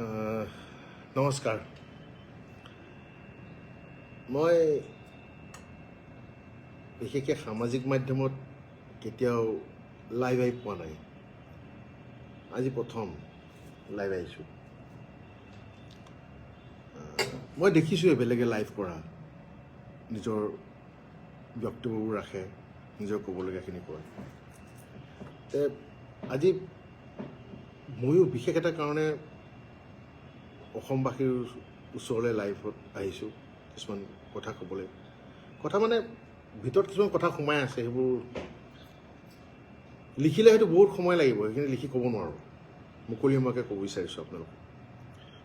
নমস্কাৰ। মই বিশেষকৈ সামাজিক মাধ্যমত কেতিয়াও লাইভ আহি পোৱা নাই। আজি প্ৰথম লাইভ আহিছোঁ। মই দেখিছোঁ বেলেগে লাইভ কৰা, নিজৰ বক্তব্যবোৰ ৰাখে, নিজৰ ক'বলগীয়াখিনি কয়। আজি ময়ো বিশেষ এটা কাৰণে অসমবাসীৰ ওচৰলৈ লাইভত আহিছোঁ কিছুমান কথা ক'বলৈ। কথা মানে ভিতৰত কিছুমান কথা সোমাই আছে, সেইবোৰ লিখিলে হয়তো বহুত সময় লাগিব, সেইখিনি লিখি ক'ব নোৱাৰোঁ। মুকলিমুৱাকৈ ক'ব বিচাৰিছোঁ আপোনালোকক।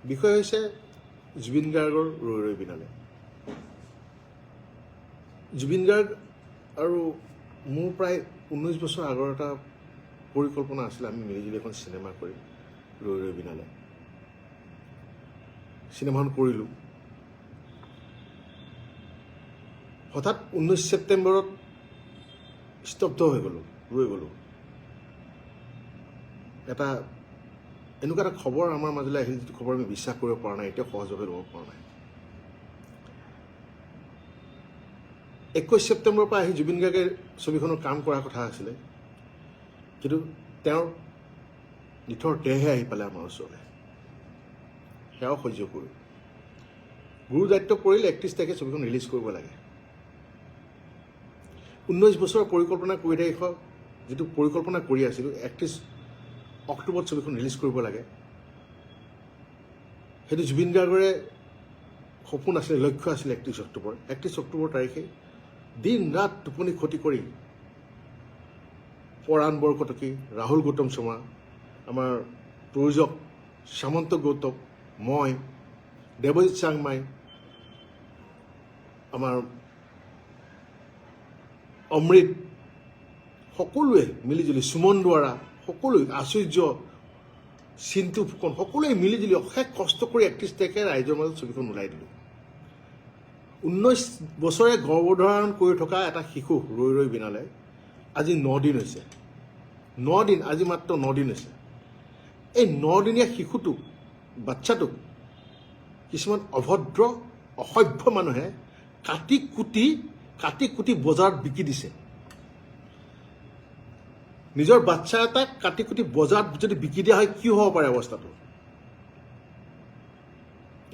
বিষয় হৈছে জুবিন গাৰ্গৰ ৰৈ ৰৈ বিনালে। জুবিন গাৰ্গ আৰু মোৰ প্ৰায় 19 বছৰ আগৰ এটা পৰিকল্পনা আছিলে, আমি মিলিজুলি এখন চিনেমা কৰিম ৰৈ ৰৈ বিনালে। চিনেমাখন কৰিলোঁ। হঠাৎ 19 ছেপ্টেম্বৰত স্তব্ধ হৈ গ'লোঁ, ৰৈ গ'লোঁ। এনেকুৱা এটা খবৰ আমাৰ মাজলৈ আহিল, যিটো খবৰ আমি বিশ্বাস কৰিব পৰা নাই, এতিয়াও সহজভাৱে ল'ব পৰা নাই। 21 ছেপ্টেম্বৰৰ পৰা আহি জুবিন গাৰ্গে ছবিখনৰ কাম কৰাৰ কথা আছিলে, কিন্তু তেওঁৰ নিথৰ দেহে আহি পালে আমাৰ ওচৰলৈ। সেয়াও সহ্য কৰোঁ। গুৰু দায়িত্ব পৰিলে 31 তাৰিখে ছবিখন ৰিলিজ কৰিব লাগে। 19 বছৰৰ পৰিকল্পনা কৰি থাকি যিটো পৰিকল্পনা কৰি আছিলোঁ, 31 অক্টোবৰত ছবিখন ৰিলিজ কৰিব লাগে, সেইটো জুবিন গাৰ্গৰে সপোন আছিলে, লক্ষ্য আছিলে 31 অক্টোবৰ। 31 অক্টোবৰ তাৰিখে দিন ৰাত টোপনি ক্ষতি কৰি পৰাণ বৰকটকী, ৰাহুল গৌতম শৰ্মা, আমাৰ প্ৰযোজক সামন্ত গৌতম, মই, দেৱজিৎ চাংমাই, আমাৰ অমৃত, সকলোৱে মিলিজুলি, সুমন দুৱাৰা, সকলোৱে, আচুৰ্য, চিন্তু ফুকন, সকলোৱে মিলিজুলি অশেষ কষ্ট কৰি 31 তাৰিখে ৰাইজৰ মাজত ছবিখন ওলাই দিলোঁ। 19 বছৰে গৰ্ভধাৰণ কৰি থকা এটা শিশু ৰৈ ৰৈ বিনালে আজি 9 দিন হৈছে। 9 দিন, আজি মাত্ৰ 9 দিন হৈছে। এই 9 দিনীয়া শিশুটোক, বাচ্চাটোক কিছুমান অভদ্ৰ অসভ্য মানুহে কাটি কুটি বজাৰত বিকি দিছে। নিজৰ বাচ্চা এটাক কাটি কুটি বজাৰত যদি বিকি দিয়া হয়, কি হ'ব পাৰে অৱস্থাটো?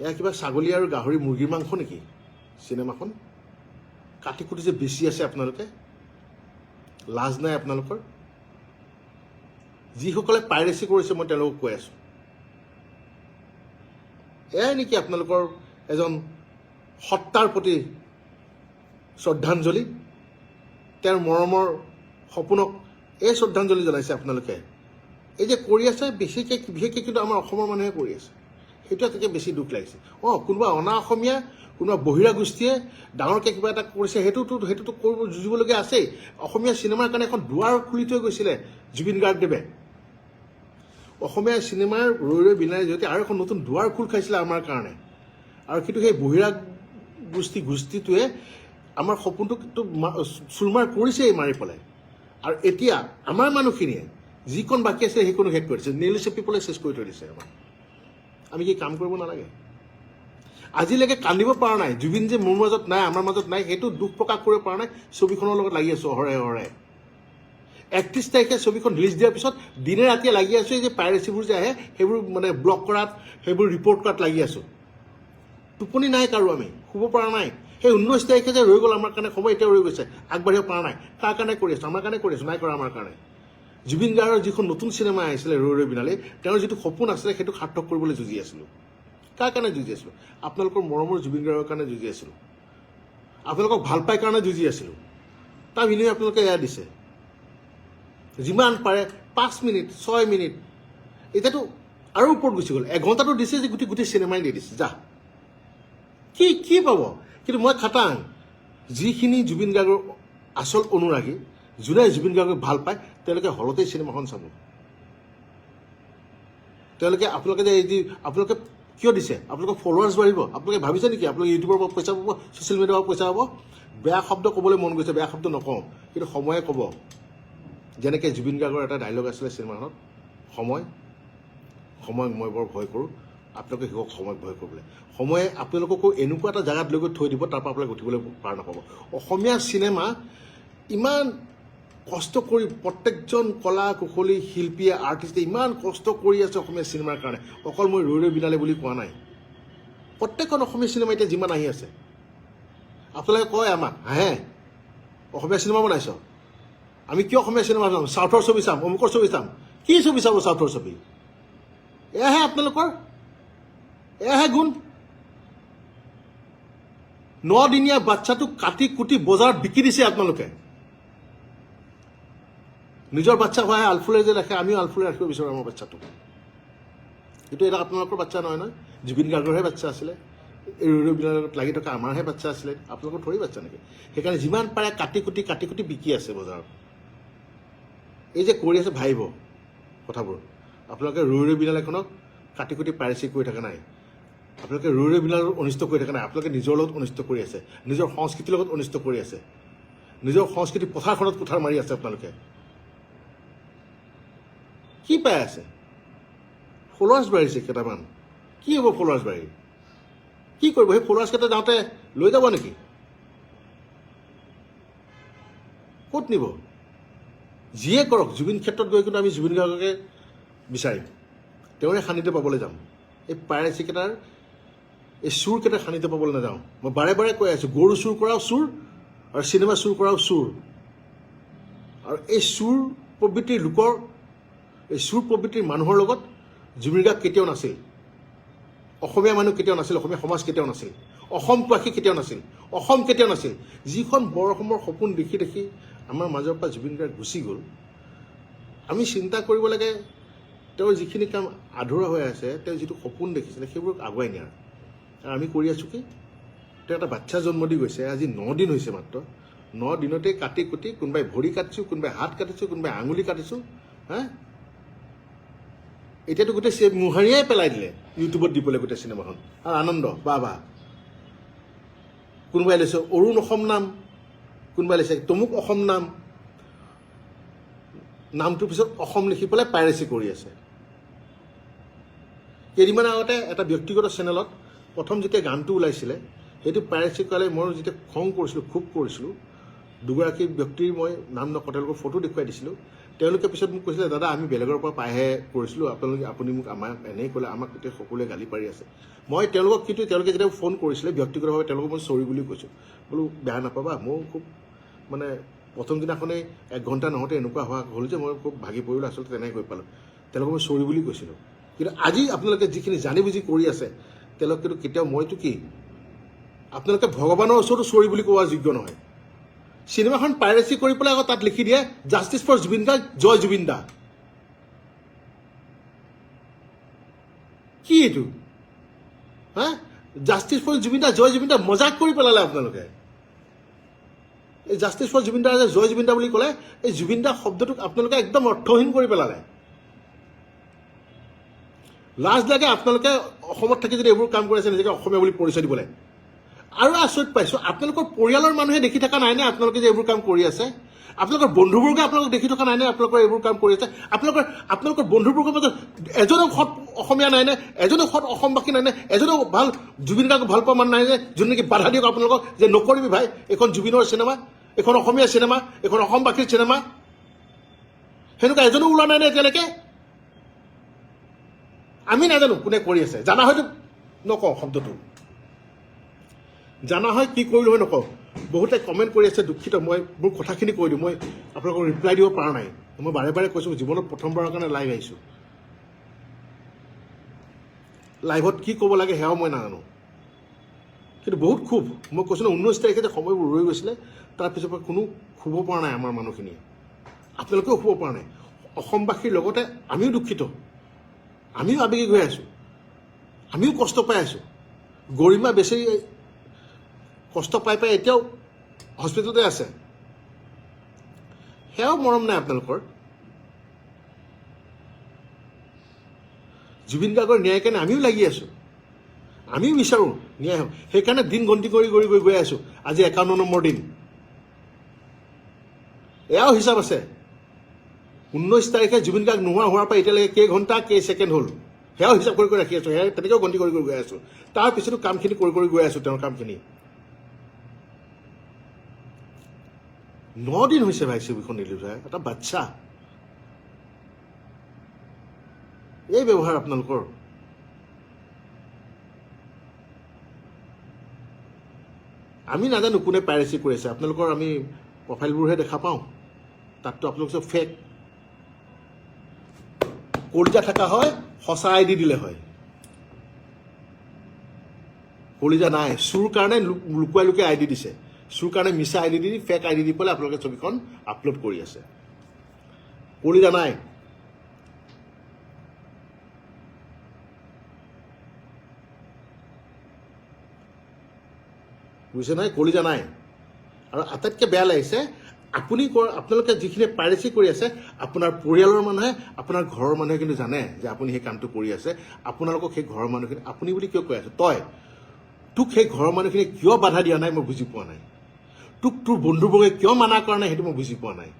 এয়া কিবা ছাগলী আৰু গাহৰি মুৰ্গীৰ মাংস নেকি চিনেমাখন? কাটি কুটি যে বেছি আছে আপোনালোকে, লাজ নাই আপোনালোকৰ? যিসকলে পাইৰেচি কৰিছে, মই তেওঁলোকক কৈ আছোঁ, এয়াই নেকি আপোনালোকৰ এজন সত্তাৰ প্ৰতি শ্ৰদ্ধাঞ্জলি? তেওঁৰ মৰমৰ সপোনক এই শ্ৰদ্ধাঞ্জলি জনাইছে আপোনালোকে? এই যে কৰি আছে, বিশেষকৈ কিন্তু আমাৰ অসমৰ মানুহে কৰি আছে, সেইটো এটাকে বেছি দুখ লাগিছে। কোনোবা অনা অসমীয়া, কোনোবা বহিৰা গোষ্ঠীয়ে ডাঙৰকৈ কিবা এটা কৰিছে, সেইটোতো কৰিব যুঁজিবলগীয়া আছেই। অসমীয়া চিনেমাৰ কাৰণে এখন দুৱাৰ খুলি থৈ গৈছিলে জুবিন গাৰ্গদেৱে। অসমীয়া চিনেমাৰ ৰৈ ৰৈ বিনালে জৰিয়তে আৰু এখন নতুন দুৱাৰ খোল খাইছিলে আমাৰ কাৰণে, আৰু কিন্তু সেই বহিৰা গোষ্ঠীটোৱে আমাৰ সপোনটোক চুৰমাৰ কৰিছেই মাৰি পেলাই। আৰু এতিয়া আমাৰ মানুহখিনিয়ে যিকণ বাকী আছে সেইকণো শেষ কৰি দিছে, নেইল চেপি পেলাই চেছ কৰি থৈ দিছে আমাক। আমি কি কাম কৰিব নালাগে? আজিলৈকে কান্দিব পৰা নাই, জুবিন যে মোৰ মাজত নাই, আমাৰ মাজত নাই, সেইটো দুখ প্ৰকাশ কৰিব পৰা নাই। ছবিখনৰ লগত লাগি আছোঁ অহৰে। 31 তাৰিখে ছবিখন ৰিলিজ দিয়াৰ পিছত দিনে ৰাতিয়ে লাগি আছোঁ, এই যে পাইৰেচিবোৰ যে আহে সেইবোৰ মানে ব্লক কৰাত, সেইবোৰ ৰিপৰ্ট কৰাত লাগি আছোঁ। টোপনি নাই কাৰো, আমি শুব পৰা নাই। সেই 19 তাৰিখে যে ৰৈ গ'ল আমাৰ কাৰণে সময়, এতিয়া ৰৈ গৈছে, আগবাঢ়িব পৰা নাই। কাৰ কাৰণে কৰি আছোঁ? আমাৰ কাৰণে কৰি আছোঁ, নাই কৰা আমাৰ কাৰণে। জুবিন গাৰ্গৰ যিখন নতুন চিনেমা আহিছিলে ৰৈ ৰৈ বিনালে, তেওঁৰ যিটো সপোন আছিলে সেইটো সাৰ্থক কৰিবলৈ যুঁজি আছিলোঁ। কাৰ কাৰণে যুঁজি আছিলোঁ? আপোনালোকৰ মৰমৰ জুবিন গাৰ্গৰ কাৰণে যুঁজি আছিলোঁ, আপোনালোকক ভাল পাই কাৰণে যুঁজি আছিলোঁ। তাৰ বিনিময়ে আপোনালোকে এয়া দিছে, যিমান পাৰে 5 মিনিট 6 মিনিট, এতিয়াতো আৰু ওপৰত গুচি গ'ল। 1 ঘণ্টাটো দিছে যে গোটেই চিনেমাই দি দিছে। যা কি পাব? কিন্তু মই খাটাং, যিখিনি জুবিন গাৰ্গৰ আচল অনুৰাগী, যোনে জুবিন গাৰ্গক ভাল পায়, তেওঁলোকে হলতেই চিনেমাখন চাব। আপোনালোকে যে আপোনালোকে কিয় দিছে? আপোনালোকৰ ফলোৱাৰ্ছ বাঢ়িব। আপোনালোকে ভাবিছে নেকি আপোনালোকে ইউটিউবৰ পৰা পইচা পাব, ছ'চিয়েল মিডিয়াৰ পৰা পইচা পাব? বেয়া শব্দ ক'বলৈ মন গৈছে, বেয়া শব্দ নকওঁ, কিন্তু সময়ে ক'ব। যেনেকৈ জুবিন গাৰ্গৰ এটা ডাইলগ আছিলে চিনেমাখনত, সময় মই বৰ ভয় কৰোঁ, আপোনালোকে শিকক সময়ক ভয় কৰিবলৈ সময়ে আপোনালোককো এনেকুৱা এটা জেগাত লৈ গৈ থৈ দিব তাৰ পৰা আপোনালোকে উঠিবলৈ পাৰ নাপাব অসমীয়া চিনেমা ইমান কষ্ট কৰি প্ৰত্যেকজন কলা কুশলী শিল্পীয়ে আৰ্টিষ্টে ইমান কষ্ট কৰি আছে অসমীয়া চিনেমাৰ কাৰণে অকল মই ৰৈ ৰৈ বিনালে বুলি কোৱা নাই প্ৰত্যেকখন অসমীয়া চিনেমা এতিয়া যিমান আহি আছে আপোনালোকে কয় আমাক হাঁহে অসমীয়া চিনেমা বনাইছ আমি কিয় অসমীয়া চিনেমা চাম চাউথৰ ছবি চাম অমুকৰ ছবি চাম কি ছবি চাব চাউথৰ ছবি এয়াহে আপোনালোকৰ এয়াহে গুণ 9 দিনীয়া বাচ্চাটোক কাটি কুটি বজাৰত বিকি দিছে আপোনালোকে নিজৰ বাচ্চা হোৱাহে আলফুলে যে ৰাখে আমিও আলফুলে ৰাখিব বিচাৰোঁ আমাৰ বাচ্চাটোক কিন্তু এটা আপোনালোকৰ বাচ্চা নহয় নহয় জুবিন গাৰ্গৰহে বাচ্চা আছিলে এই ৰৈ ৰৈ বিনালত লাগি থকা আমাৰহে বাচ্চা আছিলে আপোনালোকৰ থৰি বাচ্চা নেকি সেইকাৰণে যিমান পাৰে কাটি কুটি বিকি আছে বজাৰত এই যে কৰি আছে ভাবিব কথাবোৰ আপোনালোকে ৰৈ ৰৈ বিনাল এখনক কাটি কুটি পাইৰেচি কৰি থকা নাই আপোনালোকে ৰৈ ৰৈ বিনালত অনিষ্ট কৰি থকা নাই আপোনালোকে নিজৰ লগত অনিষ্ট কৰি আছে নিজৰ সংস্কৃতিৰ লগত অনিষ্ট কৰি আছে নিজৰ সংস্কৃতি পথাৰখনত কুঠাৰ মাৰি আছে আপোনালোকে কি পাই আছে ফলোৱাৰ্ছ বাঢ়িছে কেইটামান কি হ'ব ফলোৱাৰ্ছ বাঢ়ি কি কৰিব সেই ফলোৱাৰ্ছকেইটা যাওঁতে লৈ যাব নেকি ক'ত নিব যিয়ে কৰক জুবিন ক্ষেত্ৰত গৈ কিন্তু আমি জুবিন গাৰ্গকে বিচাৰিম তেওঁৰে সান্নিধ্য পাবলৈ যাম এই পাইৰেচিকেইটাৰ এই চুৰকেইটা সান্নিধ্য পাবলৈ নাযাওঁ মই বাৰে বাৰে কৈ আছোঁ গৰু চুৰ কৰাও চুৰ আৰু চিনেমা চুৰ কৰাও চুৰ আৰু এই চুৰ প্ৰবৃত্তিৰ লোকৰ এই চুৰ প্ৰবৃত্তিৰ মানুহৰ লগত জুবিন গাৰ্গ কেতিয়াও নাছিল অসমীয়া মানুহ কেতিয়াও নাছিল অসমীয়া সমাজ কেতিয়াও নাছিল অসমবাসী কেতিয়াও নাছিল অসম কেতিয়াও নাছিল যিখন বৰ অসমৰ সপোন দেখি দেখি আমাৰ মাজৰ পৰা জুবিন গাৰ্গ গুচি গ'ল আমি চিন্তা কৰিব লাগে তেওঁৰ যিখিনি কাম আধৰুৱা হৈ আছে তেওঁ যিটো সপোন দেখিছিলে সেইবোৰক আগুৱাই নিয়াৰ আৰু আমি কৰি আছোঁ কি তেওঁ এটা বাচ্চা জন্ম দি গৈছে আজি 9 দিন হৈছে মাত্ৰ 9 দিনতে কাটি কুটি কোনোবাই ভৰি কাটিছোঁ কোনোবাই হাত কাটিছোঁ কোনোবাই আঙুলি কাটিছোঁ হা এতিয়াতো গোটেই মোহাৰিয়াই পেলাই দিলে ইউটিউবত দিবলৈ গোটেই চিনেমাখন আৰু আনন্দ বা কোনোবাই লৈছে অৰুণ অসম নাম কোনোবাই লৈছে তমুক অসম নামটোৰ পিছত অসম লিখি পেলাই পাইৰেচি কৰি আছে কেইদিনমান আগতে এটা ব্যক্তিগত চেনেলত প্ৰথম যেতিয়া গানটো ওলাইছিলে সেইটো পাইৰেচি কৰালে মই যেতিয়া খং কৰিছিলোঁ ক্ষোভ কৰিছিলোঁ দুগৰাকী ব্যক্তিৰ মই নাম নকওঁ তেওঁলোকৰ ফটো দেখুৱাই দিছিলোঁ তেওঁলোকে পিছত মোক কৈছিলে দাদা আমি বেলেগৰ পৰা পাইহে কৰিছিলোঁ আপুনি মোক আমাক এনেই ক'লে আমাক গোটেই সকলোৱে গালি পাৰি আছে মই তেওঁলোকক কিন্তু তেওঁলোকে যেতিয়া ফোন কৰিছিলে ব্যক্তিগতভাৱে তেওঁলোকক মই চৰি বুলি কৈছোঁ বোলো বেয়া নাপাবা মোৰ খুব মানে প্ৰথম দিনাখনেই 1 ঘণ্টা নহওঁতে এনেকুৱা হোৱা হ'ল যে মই খুব ভাগি পৰিলোঁ আচলতে তেনেকৈ গৈ পালোঁ তেওঁলোকক মই চৰি বুলি কৈছিলোঁ কিন্তু আজি আপোনালোকে যিখিনি জানি বুজি কৰি আছে তেওঁলোক কিন্তু কেতিয়াও মইতো কি আপোনালোকে ভগৱানৰ ওচৰতো চৰি বুলি কোৱা যোগ্য নহয় চিনেমাখন পাইৰেচি কৰি পেলাই আকৌ তাত লিখি দিয়ে জাষ্টিছ ফৰ জুবিন গাৰ্গ জয় জুবিন দা কি এইটো হা জাষ্টিছ ফৰ জুবিন দা জয় জুবিন দা মজাক কৰি পেলালে আপোনালোকে এই জাষ্টিছ ফৰ জুবিন দা যে জয় জুবিন দা বুলি ক'লে এই জুবিন দা শব্দটোক আপোনালোকে একদম অৰ্থহীন কৰি পেলালে লাজ লাগে আপোনালোকে অসমত থাকি যদি এইবোৰ কাম কৰি আছে নিজকে অসমীয়া বুলি পৰিচয় দিবলৈ আৰু আচৰিত পাইছোঁ আপোনালোকৰ পৰিয়ালৰ মানুহে দেখি থকা নাইনে আপোনালোকে যে এইবোৰ কাম কৰি আছে আপোনালোকৰ বন্ধুবৰ্গে আপোনালোক দেখি থকা নাইনে আপোনালোকৰ এইবোৰ কাম কৰি আছে আপোনালোকৰ বন্ধুবৰ্গৰ মাজত এজনো সৎ অসমীয়া নাইনে এজনো সৎ অসমবাসী নাইনে এজনো ভাল জুবিন গাৰ্গক ভাল পোৱা মানুহ নাইনে যোন নেকি বাধা দিয়ক আপোনালোকক যে নকৰিবি ভাই এইখন জুবিনৰ চিনেমা এইখন অসমীয়া চিনেমা এইখন অসমবাসীৰ চিনেমা সেনেকুৱা এজনো ওলোৱা নাইনে এতিয়ালৈকে আমি নাজানো কোনে কৰি আছে জানা হয়তো নকওঁ শব্দটো জানা হয় কি কৰিলোঁ হয় নকওঁ বহুতে কমেণ্ট কৰি আছে দুখিত মই মোৰ কথাখিনি কৈ দিওঁ মই আপোনালোকক ৰিপ্লাই দিব পৰা নাই মই বাৰে বাৰে কৈছোঁ জীৱনত প্ৰথমবাৰৰ কাৰণে লাইভ আহিছোঁ লাইভত কি ক'ব লাগে সেয়াও মই নাজানো কিন্তু বহুত ক্ষোভ মই কৈছোঁ ন 19 তাৰিখে যে সময়বোৰ ৰৈ গৈছিলে তাৰপিছৰ পৰা কোনো শুব পৰা নাই আমাৰ মানুহখিনিয়ে আপোনালোকেও শুব পৰা নাই অসমবাসীৰ লগতে আমিও দুখিত আমিও আৱেগিক হৈ আছোঁ আমিও কষ্ট পাই আছোঁ গৰিমা বেচেৰি কষ্ট পাই এতিয়াও হস্পিটেলতে আছে সেয়াও মৰম নাই আপোনালোকৰ জুবিন গাৰ্গৰ ন্যায় কাৰণে আমিও লাগি আছোঁ আমিও বিচাৰোঁ ন্যায় হওক সেইকাৰণে দিন গন্তি কৰি গৈ আছোঁ আজি 51 নম্বৰ দিন এয়াও হিচাপ আছে 19 তাৰিখে জুবিন গাৰ্গ নোহোৱা হোৱাৰ পৰা এতিয়ালৈকে কেই ঘণ্টা কেই ছেকেণ্ড হ'ল সেয়াও হিচাপ কৰি ৰাখি আছোঁ, সেয়া তেনেকৈও গন্তি কৰি গৈ আছোঁ। তাৰপিছতো কামখিনি কৰি গৈ আছোঁ, তেওঁৰ কামখিনি। 9 দিন হৈছে ভাই ছবিখন ৰিলিজ হয়, এটা বাচ্চা। এই ব্যৱহাৰ আপোনালোকৰ। আমি নাজানো কোনে পাইৰেচি কৰি আছে, আপোনালোকৰ আমি প্ৰফাইলবোৰহে দেখা পাওঁ, তাততো আপোনালোক চব ফেক। কলিজা থকা হয় সঁচা ID দিলে হয়, কলিজা নাই। চুৰ কাৰণে লুকুৱাই লুকুৱাই ID দিছে, চুৰ কাৰণে মিছা ID দি ফেক ID দি পেলাই আপোনালোকে ছবিখন আপলোড কৰি আছে। কলিজা নাই। বুজিছে নাই, কলিজা নাই। আৰু আটাইতকৈ বেয়া লাগিছে, আপোনালোকে যিখিনি পাইৰেচি কৰি আছে, আপোনাৰ পৰিয়ালৰ মানুহে, আপোনাৰ ঘৰৰ মানুহে কিন্তু জানে যে আপুনি সেই কামটো কৰি আছে। আপোনালোকক সেই ঘৰৰ মানুহখিনি আপুনি বুলি কিয় কৈ আছে? তোক সেই ঘৰৰ মানুহখিনিয়ে কিয় বাধা দিয়া নাই মই বুজি পোৱা নাই। তোৰ বন্ধুবৰ্গে কিয় মানা কৰা নাই সেইটো মই বুজি পোৱা নাই।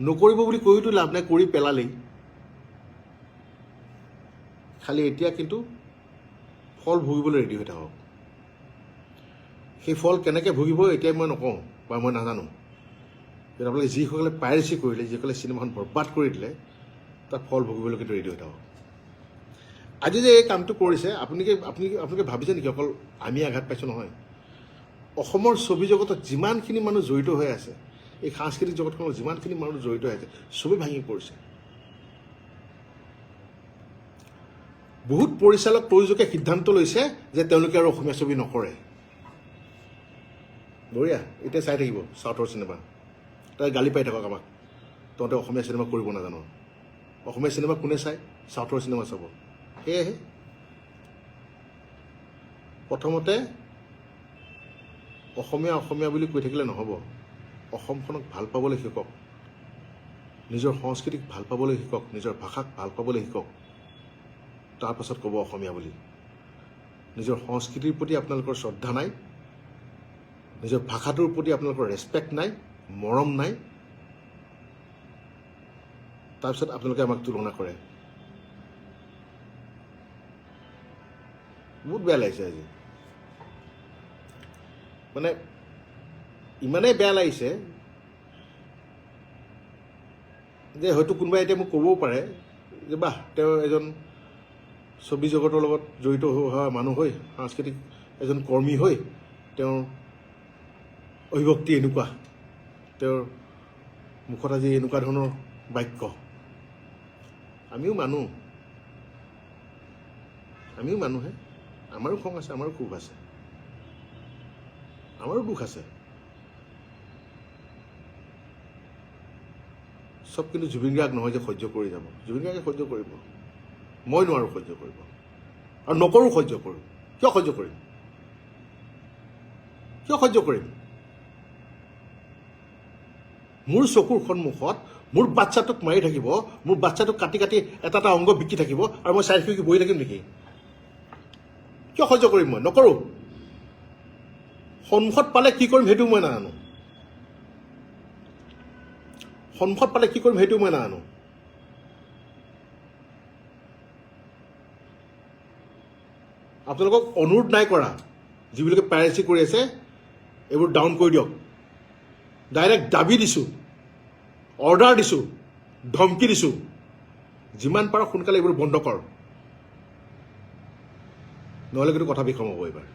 নকৰিব বুলি কৈতো লাভ নাই, কৰি পেলালেই। খালি এতিয়া কিন্তু ফল ভুগিবলৈ ৰেডি হৈ থাকক। সেই ফল কেনেকৈ ভুগিব এতিয়া মই নকওঁ বা মই নাজানো। কিন্তু আপোনালোকে যিসকলে পাইৰেচি কৰিলে, যিসকলে চিনেমাখন বৰবাদ কৰি দিলে, তাত ফল ভুগিবলৈ কিন্তু ৰেডি হৈ থাকক। আজি যে এই কামটো কৰিছে, আপোনালোকে ভাবিছে নেকি অকল আমি আঘাত পাইছোঁ? নহয়, অসমৰ ছবি জগতত যিমানখিনি মানুহ জড়িত হৈ আছে, এই সাংস্কৃতিক জগতখনত যিমানখিনি মানুহ জড়িত হৈ আছে, ছবি ভাঙি পৰিছে। বহুত পৰিচালক প্ৰযোজকে সিদ্ধান্ত লৈছে যে তেওঁলোকে আৰু অসমীয়া ছবি নকৰে। বঢ়িয়া, এতিয়া চাই থাকিব চাউথৰ চিনেমা, তাই গালি পাই থাকক আমাক, তহঁতে অসমীয়া চিনেমা কৰিব নাজানো। অসমীয়া চিনেমা কোনে চায়? চাউথৰ চিনেমা চাব। সেয়েহে প্ৰথমতে অসমীয়া বুলি কৈ থাকিলে নহ'ব। অসমখনক ভাল পাবলৈ শিকক, নিজৰ সংস্কৃতিক ভাল পাবলৈ শিকক, নিজৰ ভাষাক ভাল পাবলৈ শিকক। তাৰপাছত ক'ব অসমীয়া বুলি। নিজৰ সংস্কৃতিৰ প্ৰতি আপোনালোকৰ শ্ৰদ্ধা নাই, নিজৰ ভাষাটোৰ প্ৰতি আপোনালোকৰ ৰেচপেক্ট নাই, মৰম নাই, তাৰপিছত আপোনালোকে আমাক তুলনা কৰে। বহুত বেয়া লাগিছে আজি, মানে ইমানেই বেয়া লাগিছে যে হয়তো কোনোবাই এতিয়া মোক ক'বও পাৰে যে বাহ, তেওঁ এজন ছবি জগতৰ লগত জড়িত হোৱা মানুহ হৈ, সাংস্কৃতিক এজন কৰ্মী হৈ তেওঁৰ অভিভক্তি এনেকুৱা, তেওঁৰ মুখত আজি এনেকুৱা ধৰণৰ বাক্য। আমিও মানুহে, আমাৰো খং আছে, আমাৰো ক্ষোভ আছে, আমাৰো দুখ আছে। চব কিন্তু জুবিন গাৰ্গ নহয় যে সহ্য কৰি যাব। জুবিন গাৰ্গে সহ্য কৰিব, মই নোৱাৰোঁ সহ্য কৰিব, আৰু নকৰোঁ সহ্য কৰোঁ। কিয় সহ্য কৰিম? মোৰ চকুৰ সন্মুখত মোৰ বাচ্চাটোক মাৰি থাকিব, মোৰ বাচ্চাটোক কাটি কাটি এটা এটা অংগ বিকি থাকিব, আৰু মই চাই থাকি বহি থাকিম নেকি? কিয় সহ্য কৰিম? মই নকৰোঁ। সন্মুখত পালে কি কৰিম সেইটো মই নাজানো। আপোনালোকক অনুৰোধ নাই কৰা, যিবিলাকে পাইৰেচি কৰি আছে এইবোৰ ডাউন কৰি দিয়ক। ডাইৰেক্ট দাবী দিছোঁ, অৰ্ডাৰ দিছোঁ, ধমকি দিছোঁ, যিমান পাৰ সোনকালে এইবোৰ বন্ধ কৰ, নহ'লে কিন্তু কথা বিষম হ'ব। এইবাৰ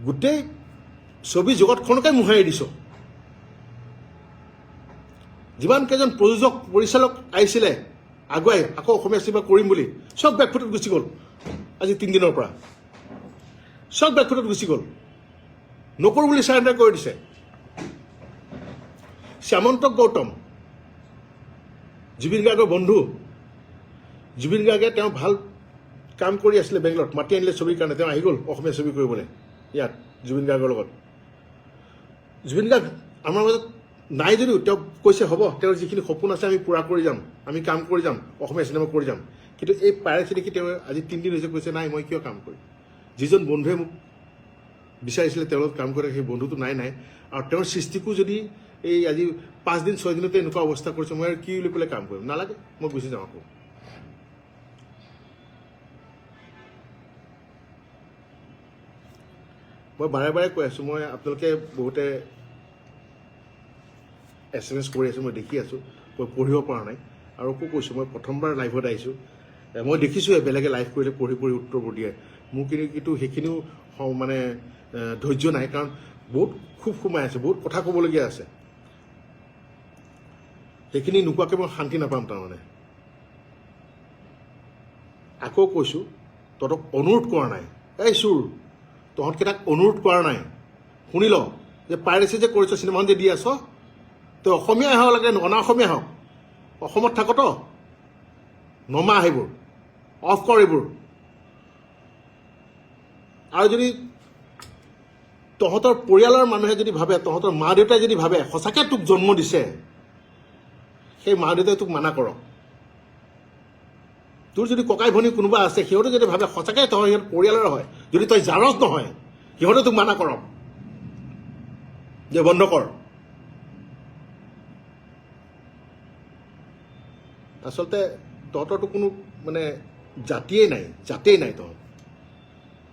গোটেই ছবি জগতখনকে মোহাৰি দিছ। যিমান কেইজন প্ৰযোজক পৰিচালক আহিছিলে আগুৱাই আকৌ অসমীয়া চিনেমা কৰিম বুলি, চব বেকফুটত গুচি গ'ল। আজি 3 দিনৰ পৰা চব বেকফুটত গুচি গ'ল, নকৰোঁ বুলি চাৰেণ্ডাৰ কৰি দিছে। শ্যামন্ত গৌতম জুবিন গাৰ্গৰ বন্ধু, জুবিন গাৰ্গে তেওঁ ভাল কাম কৰি আছিলে বেংগলত, মাতি আনিলে ছবিৰ কাৰণে, তেওঁ আহি গ'ল অসমীয়া ছবি কৰিবলৈ ইয়াত জুবিন গাৰ্গৰ লগত। জুবিন গাৰ্গ আমাৰ মাজত নাই যদিও তেওঁ কৈছে হ'ব, তেওঁৰ যিখিনি সপোন আছে আমি পূৰা কৰি যাম, আমি কাম কৰি যাম, অসমীয়া চিনেমা কৰি যাম। কিন্তু এই পাইৰেচি দেখি তেওঁ আজি 3 দিন হৈছে কৈছে নাই মই কিয় কাম কৰিম। যিজন বন্ধুৱে মোক বিচাৰিছিলে তেওঁৰ লগত কাম কৰে, সেই বন্ধুটো নাই। আৰু তেওঁৰ সৃষ্টিকো যদি এই আজি 5 দিন 6 দিনতে এনেকুৱা অৱস্থা কৰিছে মই আৰু কি বুলি পেলাই কাম কৰিম নালাগে মই গুচি যাওঁ আকৌ মই বাৰে বাৰে কৈ আছোঁ মই আপোনালোকে বহুতে SMS কৰি আছোঁ মই দেখি আছোঁ মই পঢ়িব পৰা নাই আৰু আকৌ কৈছোঁ মই প্ৰথমবাৰ লাইভত আহিছোঁ মই দেখিছোঁ বেলেগে লাইভ কৰিলে পঢ়ি পঢ়ি উত্তৰবোৰ দিয়ে মোৰ কিন্তু সেইখিনিও মানে ধৈৰ্য নাই কাৰণ বহুত খুব সোমাই আছে বহুত কথা ক'বলগীয়া আছে সেইখিনি নোকোৱাকৈ মই শান্তি নাপাম তাৰমানে আকৌ কৈছোঁ তহঁতক অনুৰোধ কৰা নাই এই চুৰ তহঁতকেইটাক অনুৰোধ কৰা নাই শুনি ল যে পাইৰেচি যে কৰিছ চিনেমাখন যে দি আছ তই অসমীয়াই হওক লাগে অনা অসমীয়া হওক অসমত থাকত নমা সেইবোৰ অফ কৰ এইবোৰ আৰু যদি তহঁতৰ পৰিয়ালৰ মানুহে যদি ভাবে তহঁতৰ মা দেউতাই যদি ভাবে সঁচাকৈ তোক জন্ম দিছে সেই মা দেউতাই তোক মানা কৰক তোৰ যদি ককাই ভনী কোনোবা আছে সিহঁতে যদি ভাবে সঁচাকৈ তই সিহঁত পৰিয়ালৰ হয় যদি তই জাৰজ নহয় সিহঁতে তোক মানা কৰক যে বন্ধ কৰ আচলতে তহঁতৰতো কোনো মানে জাতিয়েই নাই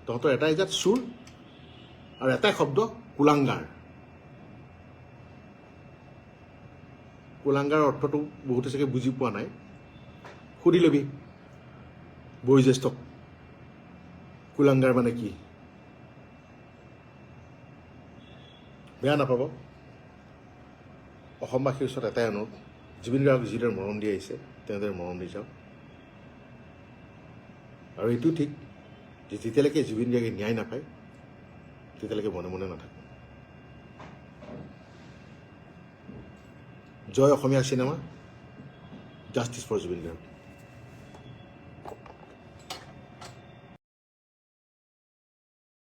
তহঁতৰ এটাই জাত চুৰ আৰু এটাই শব্দ কুলাংগাৰ কুলাংগাৰ অৰ্থটো বহুতে চাগে বুজি পোৱা নাই সুধি ল'বি বয়োজ্যেষ্ঠক কুলাংগাৰ মানে কি বেয়া নাপাব অসমবাসীৰ ওচৰত এটাই অনুৰোধ জুবিন গাৰ্গক যিদৰে মৰম দি আহিছে তেনেদৰে মৰম দি যাওক আৰু এইটো ঠিক যে যেতিয়ালৈকে জুবিন গাৰ্গে ন্যায় নাপায় তেতিয়ালৈকে মনে মনে নাথাকে জয় Asomiya cinema justice for Zubeen Garg